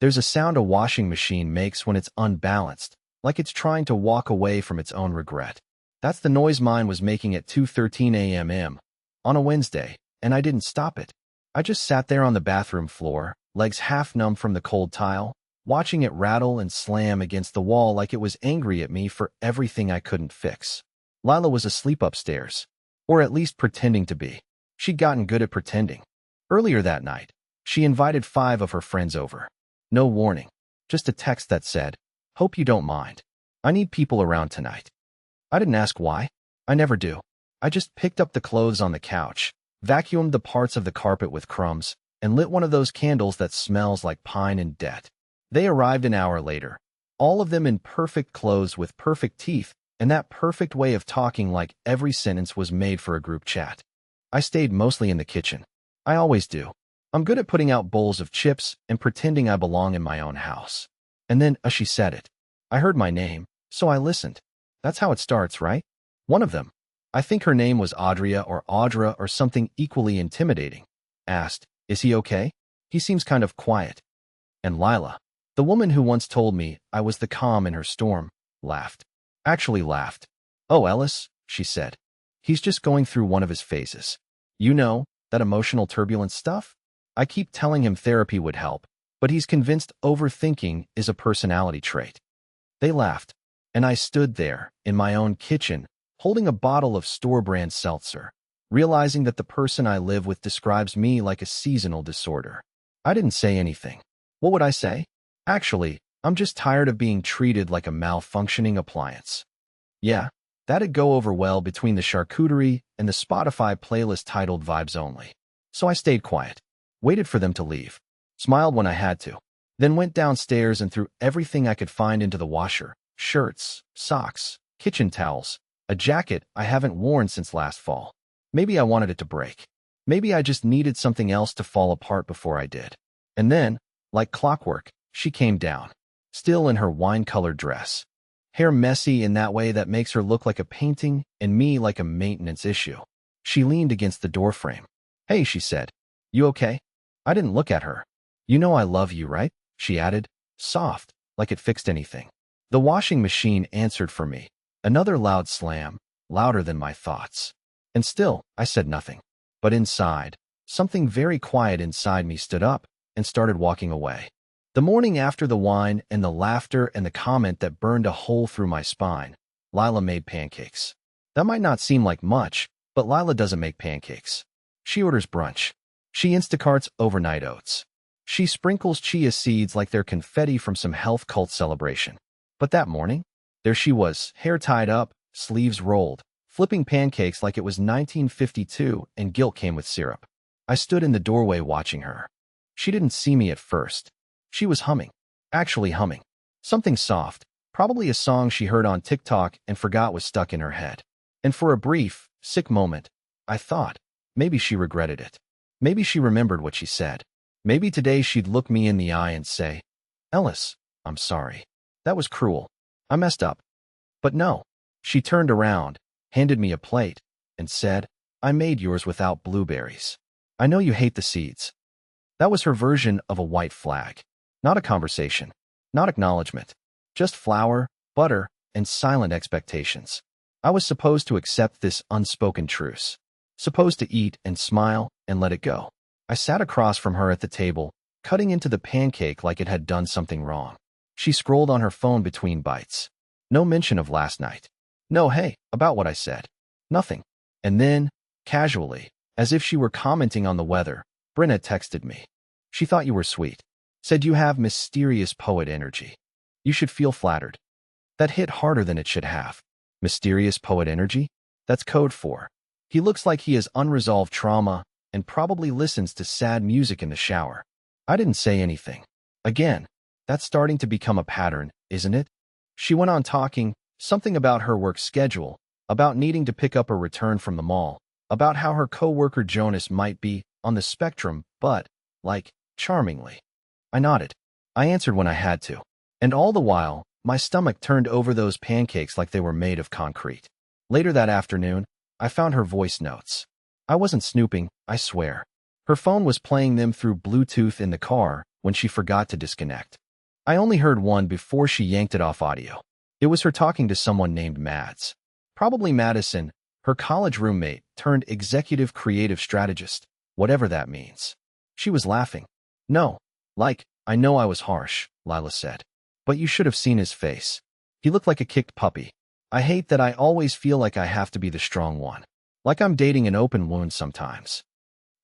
There's a sound a washing machine makes when it's unbalanced, like it's trying to walk away from its own regret. That's the noise mine was making at 2:13 a.m. on a Wednesday, and I didn't stop it. I just sat there on the bathroom floor, legs half numb from the cold tile, watching it rattle and slam against the wall like it was angry at me for everything I couldn't fix. Lila was asleep upstairs, or at least pretending to be. She'd gotten good at pretending. Earlier that night, she invited 5 of her friends over. No warning, just a text that said, "Hope you don't mind. I need people around tonight." I didn't ask why. I never do. I just picked up the clothes on the couch, vacuumed the parts of the carpet with crumbs, and lit one of those candles that smells like pine and debt. They arrived an hour later, all of them in perfect clothes with perfect teeth, and that perfect way of talking like every sentence was made for a group chat. I stayed mostly in the kitchen. I always do. I'm good at putting out bowls of chips and pretending I belong in my own house. And then, she said it. I heard my name, so I listened. That's how it starts, right? One of them, I think her name was Audria or Audra or something equally intimidating, asked, "Is he okay? He seems kind of quiet." And Lila, the woman who once told me I was the calm in her storm, laughed. Actually laughed. "Oh, Ellis," she said. "He's just going through one of his phases. You know, that emotional turbulence stuff? I keep telling him therapy would help, but he's convinced overthinking is a personality trait." They laughed, and I stood there, in my own kitchen, holding a bottle of store-brand seltzer, realizing that the person I live with describes me like a seasonal disorder. I didn't say anything. What would I say? Actually, I'm just tired of being treated like a malfunctioning appliance. Yeah, that'd go over well between the charcuterie and the Spotify playlist titled Vibes Only. So I stayed quiet, waited for them to leave, smiled when I had to, then went downstairs and threw everything I could find into the washer: shirts, socks, kitchen towels, a jacket I haven't worn since last fall. Maybe I wanted it to break. Maybe I just needed something else to fall apart before I did. And then, like clockwork, she came down, still in her wine-colored dress, hair messy in that way that makes her look like a painting and me like a maintenance issue. She leaned against the doorframe. "Hey," she said. "You okay?" I didn't look at her. "You know I love you, right?" she added, soft, like it fixed anything. The washing machine answered for me. Another loud slam, louder than my thoughts. And still, I said nothing. But inside, something very quiet inside me stood up and started walking away. The morning after the wine and the laughter and the comment that burned a hole through my spine, Lila made pancakes. That might not seem like much, but Lila doesn't make pancakes. She orders brunch. She Instacarts overnight oats. She sprinkles chia seeds like they're confetti from some health cult celebration. But that morning, there she was, hair tied up, sleeves rolled, flipping pancakes like it was 1952 and guilt came with syrup. I stood in the doorway watching her. She didn't see me at first. She was humming. Actually humming. Something soft, probably a song she heard on TikTok and forgot was stuck in her head. And for a brief, sick moment, I thought, maybe she regretted it. Maybe she remembered what she said. Maybe today she'd look me in the eye and say, "Ellis, I'm sorry. That was cruel. I messed up." But no. She turned around, handed me a plate, and said, "I made yours without blueberries. I know you hate the seeds." That was her version of a white flag. Not a conversation. Not acknowledgement. Just flour, butter, and silent expectations. I was supposed to accept this unspoken truce. Supposed to eat and smile and let it go. I sat across from her at the table, cutting into the pancake like it had done something wrong. She scrolled on her phone between bites. No mention of last night. No hey, about what I said. Nothing. And then, casually, as if she were commenting on the weather, Brenna texted me. "She thought you were sweet. Said you have mysterious poet energy. You should feel flattered." That hit harder than it should have. Mysterious poet energy? That's code for, he looks like he has unresolved trauma and probably listens to sad music in the shower. I didn't say anything. Again, that's starting to become a pattern, isn't it? She went on talking, something about her work schedule, about needing to pick up a return from the mall, about how her coworker Jonas might be on the spectrum, but, like, charmingly. I nodded. I answered when I had to. And all the while, my stomach turned over those pancakes like they were made of concrete. Later that afternoon, I found her voice notes. I wasn't snooping, I swear. Her phone was playing them through Bluetooth in the car, when she forgot to disconnect. I only heard one before she yanked it off audio. It was her talking to someone named Mads. Probably Madison, her college roommate turned executive creative strategist, whatever that means. She was laughing. No, like, I know I was harsh, Lila said. But you should have seen his face. He looked like a kicked puppy. I hate that I always feel like I have to be the strong one. Like I'm dating an open wound sometimes.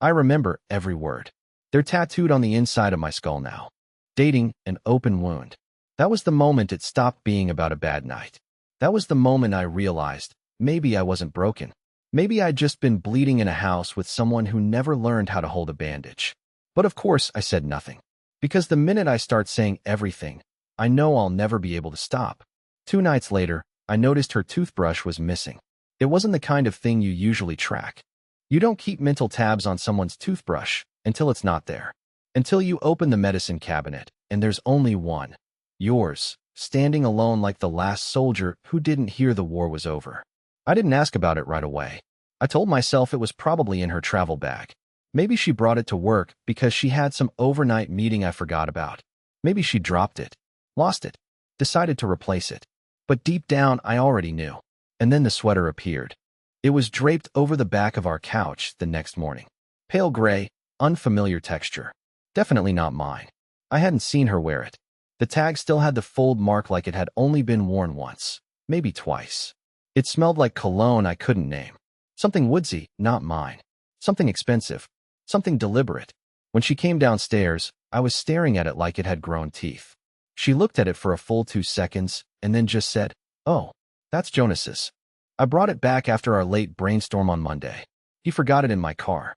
I remember every word. They're tattooed on the inside of my skull now. Dating an open wound. That was the moment it stopped being about a bad night. That was the moment I realized maybe I wasn't broken. Maybe I'd just been bleeding in a house with someone who never learned how to hold a bandage. But of course, I said nothing. Because the minute I start saying everything, I know I'll never be able to stop. 2 nights later, I noticed her toothbrush was missing. It wasn't the kind of thing you usually track. You don't keep mental tabs on someone's toothbrush until it's not there. Until you open the medicine cabinet, and there's only one. Yours, standing alone like the last soldier who didn't hear the war was over. I didn't ask about it right away. I told myself it was probably in her travel bag. Maybe she brought it to work because she had some overnight meeting I forgot about. Maybe she dropped it, lost it, decided to replace it. But deep down, I already knew. And then the sweater appeared. It was draped over the back of our couch the next morning. Pale gray, unfamiliar texture. Definitely not mine. I hadn't seen her wear it. The tag still had the fold mark like it had only been worn once, maybe twice. It smelled like cologne I couldn't name. Something woodsy, not mine. Something expensive. Something deliberate. When she came downstairs, I was staring at it like it had grown teeth. She looked at it for a full 2 seconds and then just said, "Oh, that's Jonas's. I brought it back after our late brainstorm on Monday. He forgot it in my car."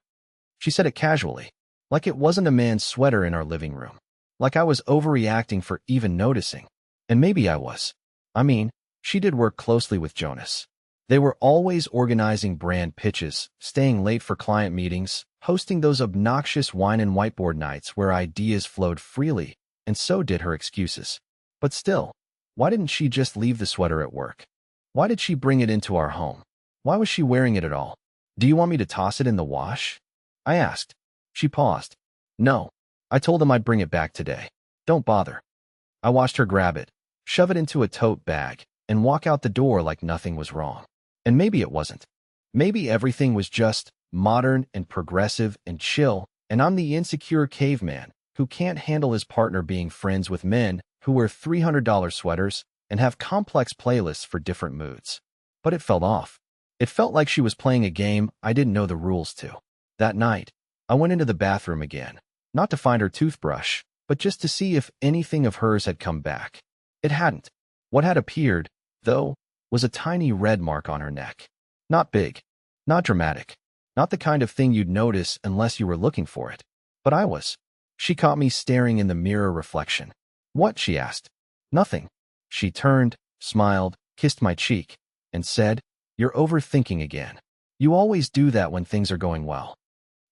She said it casually, like it wasn't a man's sweater in our living room. Like I was overreacting for even noticing. And maybe I was. I mean, she did work closely with Jonas. They were always organizing brand pitches, staying late for client meetings, hosting those obnoxious wine and whiteboard nights where ideas flowed freely, and so did her excuses. But still, why didn't she just leave the sweater at work? Why did she bring it into our home? Why was she wearing it at all? "Do you want me to toss it in the wash?" I asked. She paused. "No. I told him I'd bring it back today. Don't bother." I watched her grab it, shove it into a tote bag, and walk out the door like nothing was wrong. And maybe it wasn't. Maybe everything was just modern and progressive and chill, and I'm the insecure caveman who can't handle his partner being friends with men who wear $300 sweaters and have complex playlists for different moods. But it felt off. It felt like she was playing a game I didn't know the rules to. That night, I went into the bathroom again, not to find her toothbrush, but just to see if anything of hers had come back. It hadn't. What had appeared, though, was a tiny red mark on her neck. Not big, not dramatic, not the kind of thing you'd notice unless you were looking for it. But I was. She caught me staring in the mirror reflection. "What?" she asked. "Nothing." She turned, smiled, kissed my cheek, and said, "You're overthinking again. You always do that when things are going well."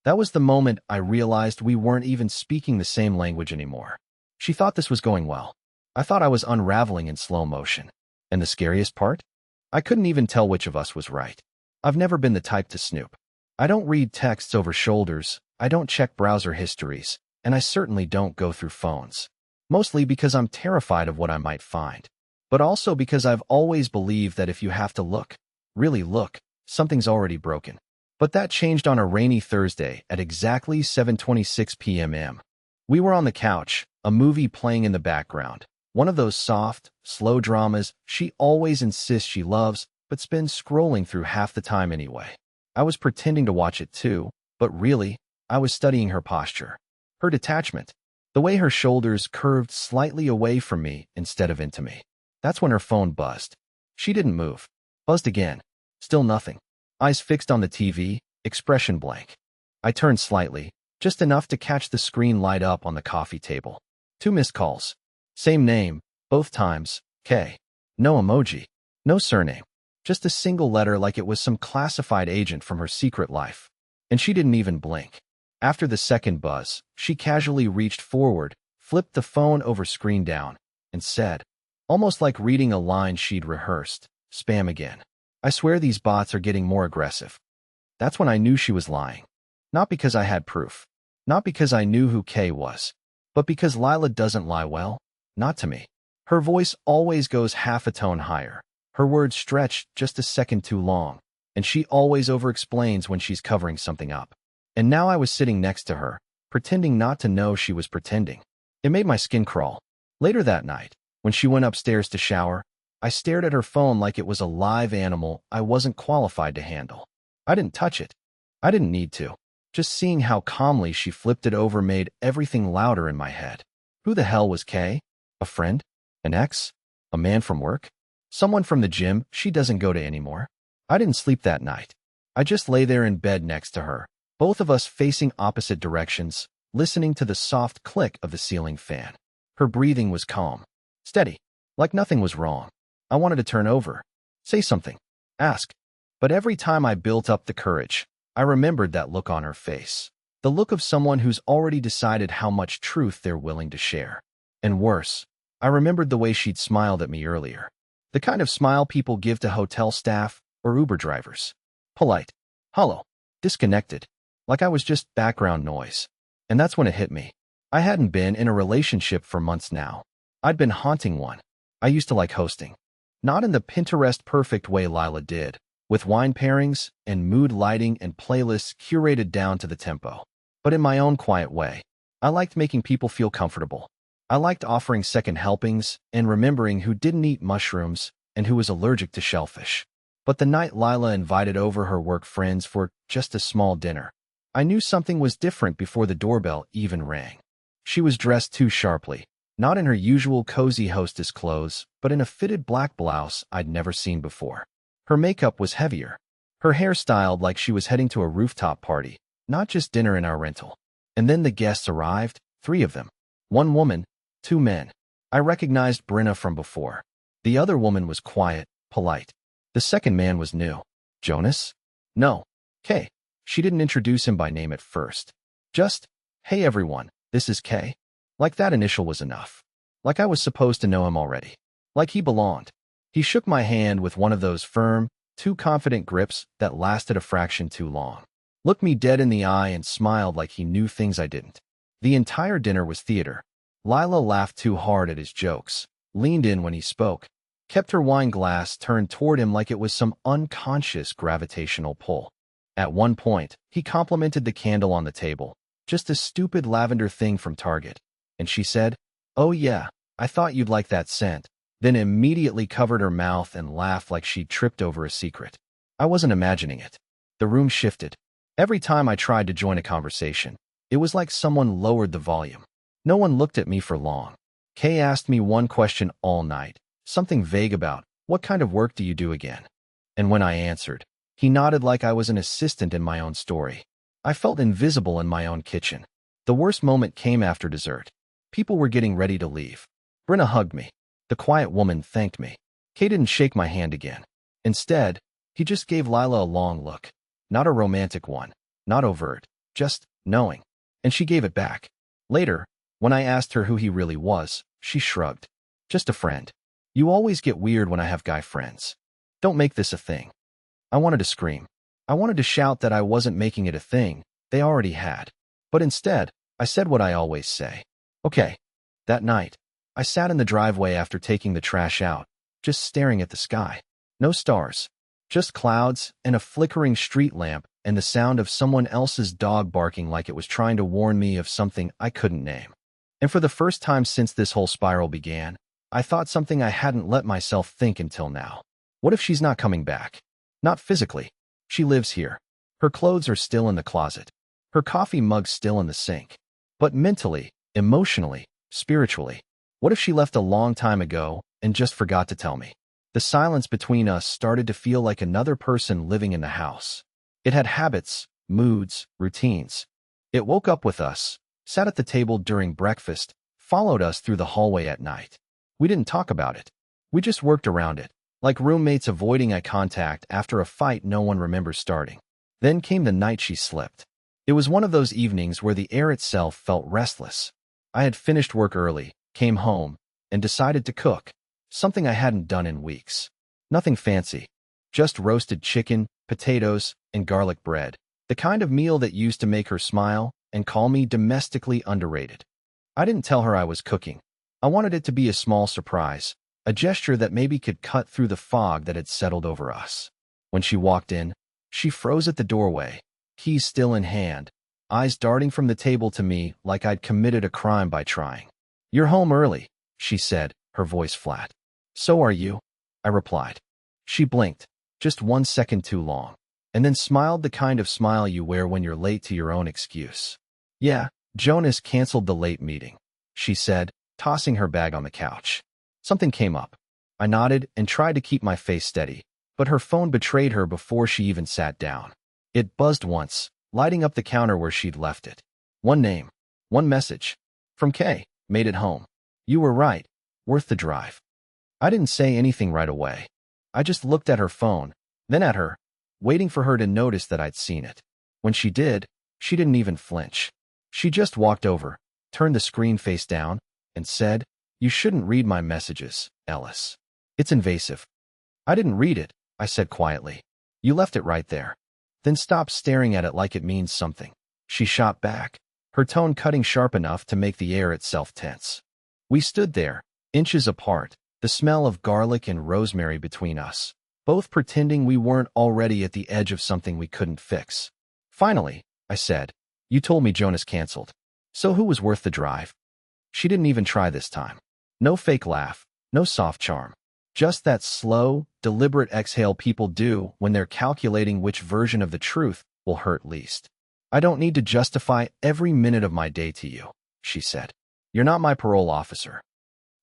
That was the moment I realized we weren't even speaking the same language anymore. She thought this was going well. I thought I was unraveling in slow motion. And the scariest part? I couldn't even tell which of us was right. I've never been the type to snoop. I don't read texts over shoulders, I don't check browser histories, and I certainly don't go through phones. Mostly because I'm terrified of what I might find. But also because I've always believed that if you have to look, really look, something's already broken. But that changed on a rainy Thursday at exactly 7:26 p.m. We were on the couch, a movie playing in the background. One of those soft, slow dramas she always insists she loves, but spends scrolling through half the time anyway. I was pretending to watch it too, but really, I was studying her posture. Her detachment. The way her shoulders curved slightly away from me instead of into me. That's when her phone buzzed. She didn't move. Buzzed again. Still nothing. Eyes fixed on the TV, expression blank. I turned slightly, just enough to catch the screen light up on the coffee table. 2 missed calls. Same name, both times, K. No emoji, no surname. Just a single letter like it was some classified agent from her secret life. And she didn't even blink. After the second buzz, she casually reached forward, flipped the phone over screen down, and said, almost like reading a line she'd rehearsed, "Spam again. I swear these bots are getting more aggressive." That's when I knew she was lying. Not because I had proof. Not because I knew who K was. But because Lila doesn't lie well, not to me. Her voice always goes half a tone higher. Her words stretch just a second too long, and she always over-explains when she's covering something up. And now I was sitting next to her, pretending not to know she was pretending. It made my skin crawl. Later that night, when she went upstairs to shower, I stared at her phone like it was a live animal I wasn't qualified to handle. I didn't touch it. I didn't need to. Just seeing how calmly she flipped it over made everything louder in my head. Who the hell was Kay? A friend? An ex? A man from work? Someone from the gym she doesn't go to anymore? I didn't sleep that night. I just lay there in bed next to her, both of us facing opposite directions, listening to the soft click of the ceiling fan. Her breathing was calm, steady, like nothing was wrong. I wanted to turn over, say something, ask. But every time I built up the courage, I remembered that look on her face. The look of someone who's already decided how much truth they're willing to share. And worse, I remembered the way she'd smiled at me earlier. The kind of smile people give to hotel staff or Uber drivers. Polite, hollow, disconnected, like I was just background noise. And that's when it hit me. I hadn't been in a relationship for months now. I'd been haunting one. I used to like hosting. Not in the Pinterest perfect way Lila did, with wine pairings and mood lighting and playlists curated down to the tempo. But in my own quiet way, I liked making people feel comfortable. I liked offering second helpings and remembering who didn't eat mushrooms and who was allergic to shellfish. But the night Lila invited over her work friends for just a small dinner, I knew something was different before the doorbell even rang. She was dressed too sharply, not in her usual cozy hostess clothes, but in a fitted black blouse I'd never seen before. Her makeup was heavier, her hair styled like she was heading to a rooftop party, not just dinner in our rental. And then the guests arrived, 3 of them. 1 woman, 2 men. I recognized Brenna from before. The other woman was quiet, polite. The second man was new. Jonas? No. Kay. She didn't introduce him by name at first. Just, hey everyone, this is Kay. Like that initial was enough. Like I was supposed to know him already. Like he belonged. He shook my hand with one of those firm, too confident grips that lasted a fraction too long. Looked me dead in the eye and smiled like he knew things I didn't. The entire dinner was theater. Lila laughed too hard at his jokes, leaned in when he spoke, kept her wine glass turned toward him like it was some unconscious gravitational pull. At one point, he complimented the candle on the table, just a stupid lavender thing from Target. And she said, "Oh yeah, I thought you'd like that scent," then immediately covered her mouth and laughed like she'd tripped over a secret. I wasn't imagining it. The room shifted. Every time I tried to join a conversation, it was like someone lowered the volume. No one looked at me for long. Kay asked me one question all night, something vague about, "What kind of work do you do again?" And when I answered, he nodded like I was an assistant in my own story. I felt invisible in my own kitchen. The worst moment came after dessert. People were getting ready to leave. Brenna hugged me. The quiet woman thanked me. Kay didn't shake my hand again. Instead, he just gave Lila a long look. Not a romantic one, not overt, just knowing. And she gave it back. Later, when I asked her who he really was, she shrugged. "Just a friend. You always get weird when I have guy friends. Don't make this a thing." I wanted to scream. I wanted to shout that I wasn't making it a thing they already had. But instead, I said what I always say. Okay. That night, I sat in the driveway after taking the trash out, just staring at the sky. No stars, just clouds and a flickering street lamp and the sound of someone else's dog barking like it was trying to warn me of something I couldn't name. And for the first time since this whole spiral began, I thought something I hadn't let myself think until now. What if she's not coming back? Not physically. She lives here. Her clothes are still in the closet. Her coffee mug's still in the sink. But mentally, emotionally, spiritually, what if she left a long time ago and just forgot to tell me? The silence between us started to feel like another person living in the house. It had habits, moods, routines. It woke up with us, sat at the table during breakfast, followed us through the hallway at night. We didn't talk about it. We just worked around it, like roommates avoiding eye contact after a fight no one remembers starting. Then came the night she slipped. It was one of those evenings where the air itself felt restless. I had finished work early, came home, and decided to cook, something I hadn't done in weeks. Nothing fancy, just roasted chicken, potatoes, and garlic bread, the kind of meal that used to make her smile and call me domestically underrated. I didn't tell her I was cooking. I wanted it to be a small surprise, a gesture that maybe could cut through the fog that had settled over us. When she walked in, she froze at the doorway, keys still in hand, eyes darting from the table to me like I'd committed a crime by trying. "You're home early," she said, her voice flat. "So are you," I replied. She blinked, just 1 second too long, and then smiled the kind of smile you wear when you're late to your own excuse. "Yeah, Jonas canceled the late meeting," she said, tossing her bag on the couch. Something came up. I nodded and tried to keep my face steady, but her phone betrayed her before she even sat down. It buzzed once, lighting up the counter where she'd left it. One name, one message. From Kay, "Made it home. You were right. Worth the drive." I didn't say anything right away. I just looked at her phone, then at her, waiting for her to notice that I'd seen it. When she did, she didn't even flinch. She just walked over, turned the screen face down, and said, "You shouldn't read my messages, Ellis. It's invasive." "I didn't read it," I said quietly. "You left it right there." "Then stop staring at it like it means something," she shot back, her tone cutting sharp enough to make the air itself tense. We stood there, inches apart, the smell of garlic and rosemary between us, both pretending we weren't already at the edge of something we couldn't fix. "Finally," I said, "you told me Jonas canceled. So who was worth the drive?" She didn't even try this time. No fake laugh, no soft charm. Just that slow, deliberate exhale people do when they're calculating which version of the truth will hurt least. "I don't need to justify every minute of my day to you," she said. "You're not my parole officer."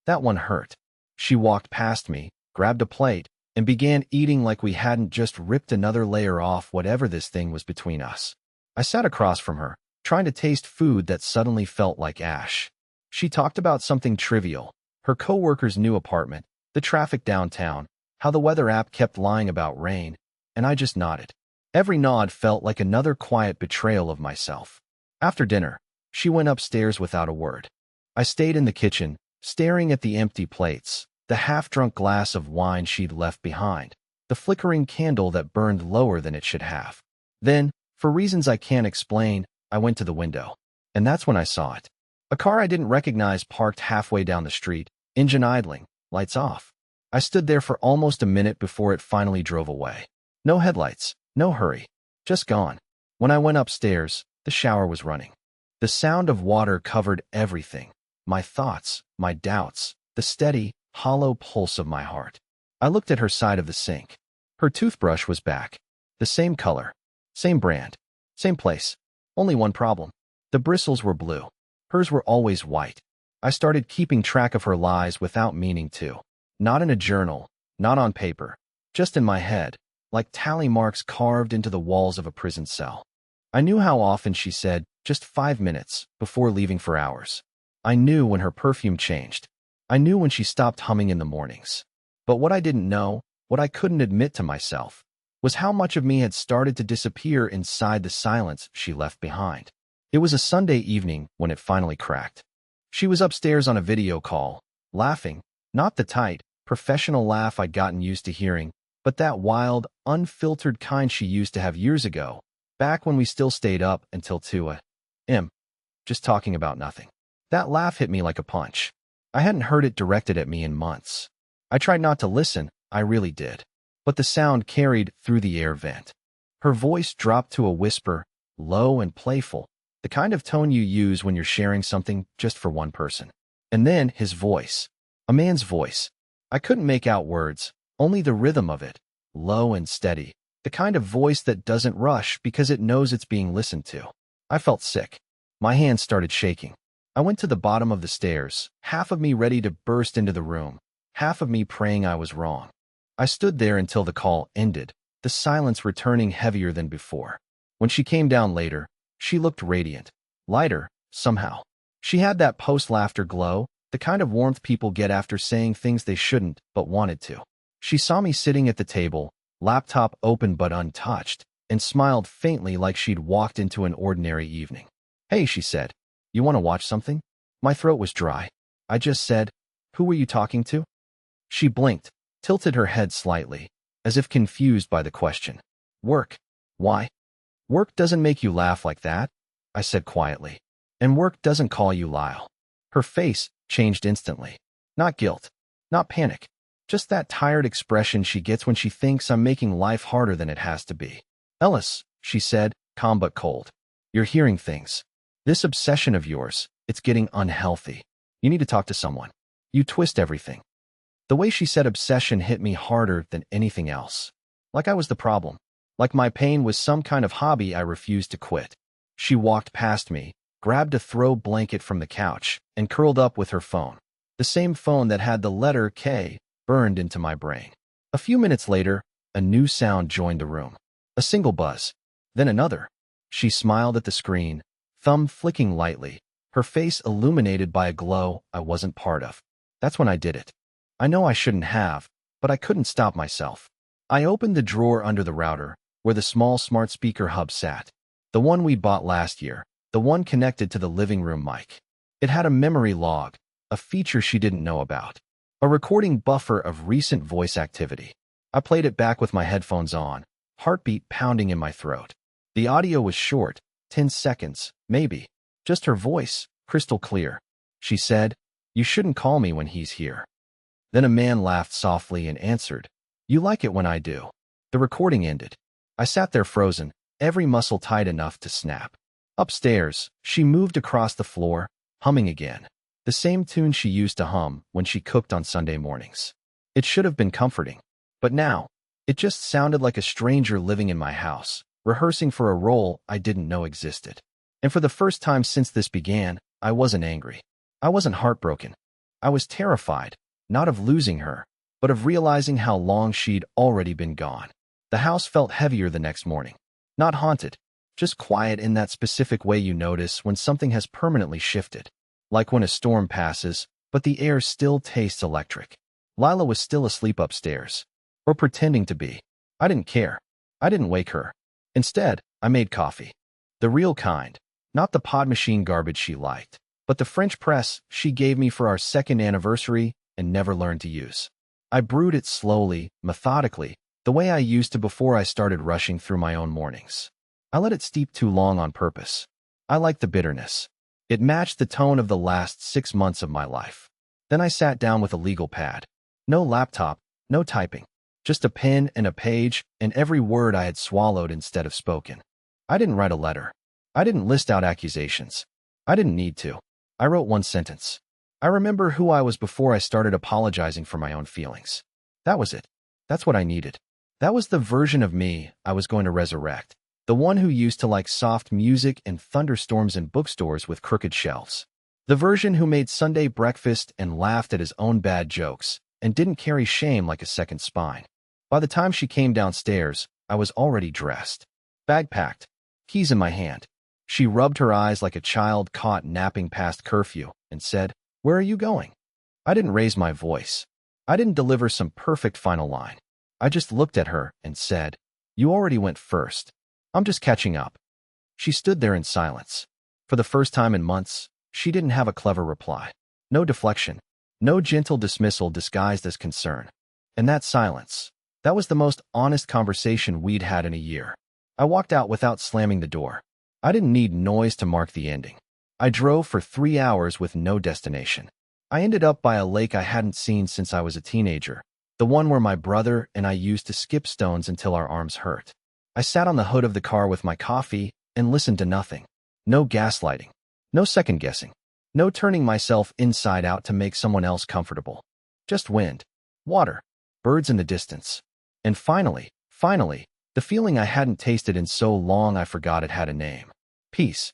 That one hurt. She walked past me, grabbed a plate, and began eating like we hadn't just ripped another layer off whatever this thing was between us. I sat across from her, trying to taste food that suddenly felt like ash. She talked about something trivial, her coworker's new apartment, the traffic downtown, how the weather app kept lying about rain, and I just nodded. Every nod felt like another quiet betrayal of myself. After dinner, she went upstairs without a word. I stayed in the kitchen, staring at the empty plates, the half-drunk glass of wine she'd left behind, the flickering candle that burned lower than it should have. Then, for reasons I can't explain, I went to the window. And that's when I saw it. A car I didn't recognize parked halfway down the street, engine idling, lights off. I stood there for almost a minute before it finally drove away. No headlights, no hurry, just gone. When I went upstairs, the shower was running. The sound of water covered everything. My thoughts, my doubts, the steady, hollow pulse of my heart. I looked at her side of the sink. Her toothbrush was back. The same color, same brand, same place. Only one problem. The bristles were blue. Hers were always white. I started keeping track of her lies without meaning to. Not in a journal, not on paper, just in my head, like tally marks carved into the walls of a prison cell. I knew how often she said, "just 5 minutes," before leaving for hours. I knew when her perfume changed. I knew when she stopped humming in the mornings. But what I didn't know, what I couldn't admit to myself, was how much of me had started to disappear inside the silence she left behind. It was a Sunday evening when it finally cracked. She was upstairs on a video call, laughing, not the tight, professional laugh I'd gotten used to hearing, but that wild, unfiltered kind she used to have years ago, back when we still stayed up until 2 a.m., just talking about nothing. That laugh hit me like a punch. I hadn't heard it directed at me in months. I tried not to listen, I really did. But the sound carried through the air vent. Her voice dropped to a whisper, low and playful, the kind of tone you use when you're sharing something just for one person. And then his voice. A man's voice. I couldn't make out words, only the rhythm of it, low and steady, the kind of voice that doesn't rush because it knows it's being listened to. I felt sick. My hands started shaking. I went to the bottom of the stairs, half of me ready to burst into the room, half of me praying I was wrong. I stood there until the call ended, the silence returning heavier than before. When she came down later, she looked radiant, lighter, somehow. She had that post-laughter glow, the kind of warmth people get after saying things they shouldn't but wanted to. She saw me sitting at the table, laptop open but untouched, and smiled faintly like she'd walked into an ordinary evening. "Hey," she said. "You want to watch something?" My throat was dry. I just said, "Who were you talking to?" She blinked, tilted her head slightly, as if confused by the question. "Work." "Why?" "Work doesn't make you laugh like that," I said quietly. "And work doesn't call you Lyle." Her face changed instantly. Not guilt, not panic, just that tired expression she gets when she thinks I'm making life harder than it has to be. Ellis, she said, calm but cold. You're hearing things. This obsession of yours, it's getting unhealthy. You need to talk to someone. You twist everything. The way she said obsession hit me harder than anything else. Like I was the problem. Like my pain was some kind of hobby I refused to quit. She walked past me, grabbed a throw blanket from the couch, and curled up with her phone. The same phone that had the letter K burned into my brain. A few minutes later, a new sound joined the room. A single buzz, then another. She smiled at the screen, thumb flicking lightly, her face illuminated by a glow I wasn't part of. That's when I did it. I know I shouldn't have, but I couldn't stop myself. I opened the drawer under the router, where the small smart speaker hub sat. The one we bought last year, the one connected to the living room mic. It had a memory log, a feature she didn't know about. A recording buffer of recent voice activity. I played it back with my headphones on, heartbeat pounding in my throat. The audio was short, 10 seconds, maybe. Just her voice, crystal clear. She said, "You shouldn't call me when he's here." Then a man laughed softly and answered, "You like it when I do." The recording ended. I sat there frozen, every muscle tight enough to snap. Upstairs, she moved across the floor, humming again. The same tune she used to hum when she cooked on Sunday mornings. It should have been comforting. But now, it just sounded like a stranger living in my house, rehearsing for a role I didn't know existed. And for the first time since this began, I wasn't angry. I wasn't heartbroken. I was terrified, not of losing her, but of realizing how long she'd already been gone. The house felt heavier the next morning. Not haunted, just quiet in that specific way you notice when something has permanently shifted. Like when a storm passes, but the air still tastes electric. Lila was still asleep upstairs. Or pretending to be. I didn't care. I didn't wake her. Instead, I made coffee. The real kind. Not the pod machine garbage she liked, but the French press she gave me for our second anniversary and never learned to use. I brewed it slowly, methodically, the way I used to before I started rushing through my own mornings. I let it steep too long on purpose. I liked the bitterness. It matched the tone of the last 6 months of my life. Then I sat down with a legal pad. No laptop, no typing. Just a pen and a page and every word I had swallowed instead of spoken. I didn't write a letter. I didn't list out accusations. I didn't need to. I wrote one sentence. I remember who I was before I started apologizing for my own feelings. That was it. That's what I needed. That was the version of me I was going to resurrect. The one who used to like soft music and thunderstorms in bookstores with crooked shelves. The version who made Sunday breakfast and laughed at his own bad jokes and didn't carry shame like a second spine. By the time she came downstairs, I was already dressed. Bag packed. Keys in my hand. She rubbed her eyes like a child caught napping past curfew and said, "Where are you going?" I didn't raise my voice. I didn't deliver some perfect final line. I just looked at her and said, "You already went first. I'm just catching up." She stood there in silence. For the first time in months, she didn't have a clever reply. No deflection. No gentle dismissal disguised as concern. And that silence, that was the most honest conversation we'd had in a year. I walked out without slamming the door. I didn't need noise to mark the ending. I drove for 3 hours with no destination. I ended up by a lake I hadn't seen since I was a teenager, the one where my brother and I used to skip stones until our arms hurt. I sat on the hood of the car with my coffee and listened to nothing. No gaslighting. No second-guessing. No turning myself inside out to make someone else comfortable. Just wind, water, birds in the distance. And finally, the feeling I hadn't tasted in so long I forgot it had a name. Peace.